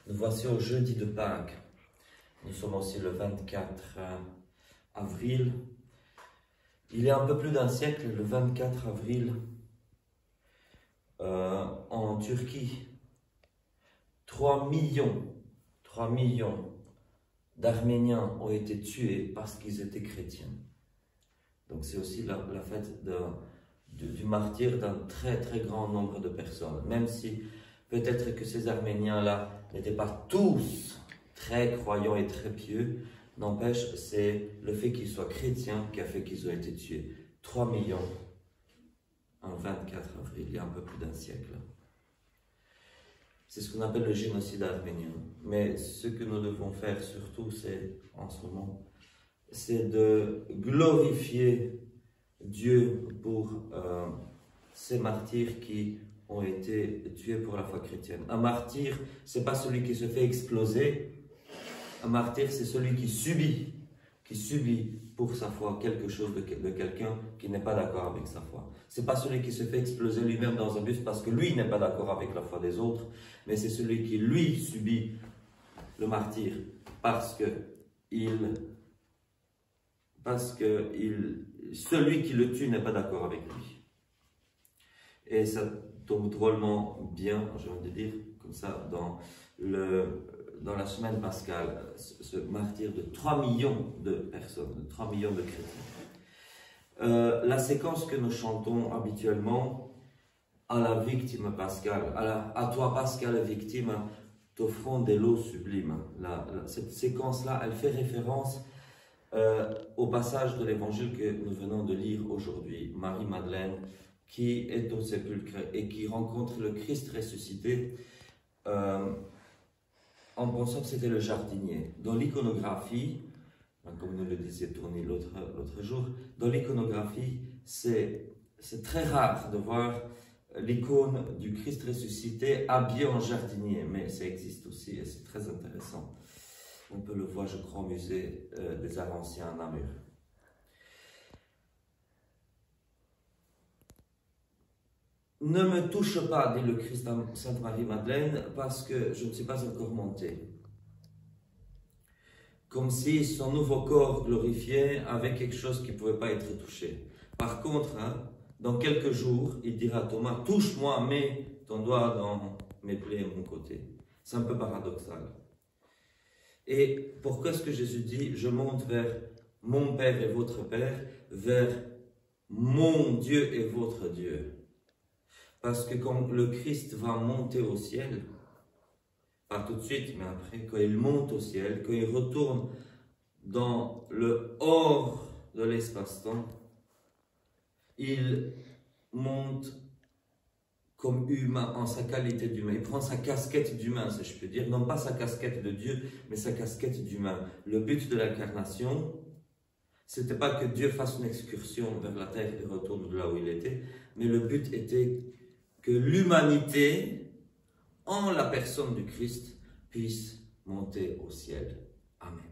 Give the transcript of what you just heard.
Nous voici au jeudi de Pâques. Nous sommes aussi le 24 avril. Il y a un peu plus d'un siècle, le 24 avril, en Turquie, 3 millions d'Arméniens ont été tués parce qu'ils étaient chrétiens. Donc c'est aussi la fête du martyre d'un très très grand nombre de personnes. Même si peut-être que ces Arméniens-là n'étaient pas tous très croyants et très pieux, n'empêche, c'est le fait qu'ils soient chrétiens qui a fait qu'ils ont été tués. 3 millions en 24 avril, il y a un peu plus d'un siècle. C'est ce qu'on appelle le génocide arménien. Mais ce que nous devons faire surtout, c'est, en ce moment, c'est de glorifier Dieu pour ces martyrs qui ont été tués pour la foi chrétienne. Un martyr, ce n'est pas celui qui se fait exploser. Un martyr, c'est celui qui subit pour sa foi quelque chose de quelqu'un qui n'est pas d'accord avec sa foi. Ce n'est pas celui qui se fait exploser lui-même dans un bus parce que lui n'est pas d'accord avec la foi des autres, mais c'est celui qui, lui, subit le martyr parce que celui qui le tue n'est pas d'accord avec lui. Et ça tombe drôlement bien, j'ai envie de dire, comme ça, dans la semaine pascale, ce martyr de 3 millions de personnes, de 3 millions de chrétiens. La séquence que nous chantons habituellement, à la victime pascale, à toi Pascal victime, t'offrons des lots sublimes. Cette séquence-là, elle fait référence au passage de l'évangile que nous venons de lire aujourd'hui, Marie-Madeleine, qui est au sépulcre et qui rencontre le Christ ressuscité en pensant que c'était le jardinier. Dans l'iconographie, comme nous le disait Tony l'autre jour, dans l'iconographie, c'est très rare de voir l'icône du Christ ressuscité habillé en jardinier, mais ça existe aussi et c'est très intéressant. On peut le voir, je crois, au musée des Arts Anciens à Namur. Ne me touche pas, dit le Christ à Sainte Marie-Madeleine, parce que je ne suis pas encore monté. Comme si son nouveau corps glorifié avait quelque chose qui ne pouvait pas être touché. Par contre, dans quelques jours, il dira à Thomas, touche-moi, mets ton doigt dans mes plaies et mon côté. C'est un peu paradoxal. Et pourquoi est-ce que Jésus dit, je monte vers mon Père et votre Père, vers mon Dieu et votre Dieu? Parce que quand le Christ va monter au ciel, pas tout de suite, mais après, quand il monte au ciel, quand il retourne dans le hors de l'espace-temps, il monte comme humain, en sa qualité d'humain. Il prend sa casquette d'humain, si je peux dire. Non pas sa casquette de Dieu, mais sa casquette d'humain. Le but de l'incarnation, c'était pas que Dieu fasse une excursion vers la terre et retourne de là où il était, mais le but était que l'humanité, en la personne du Christ, puisse monter au ciel. Amen.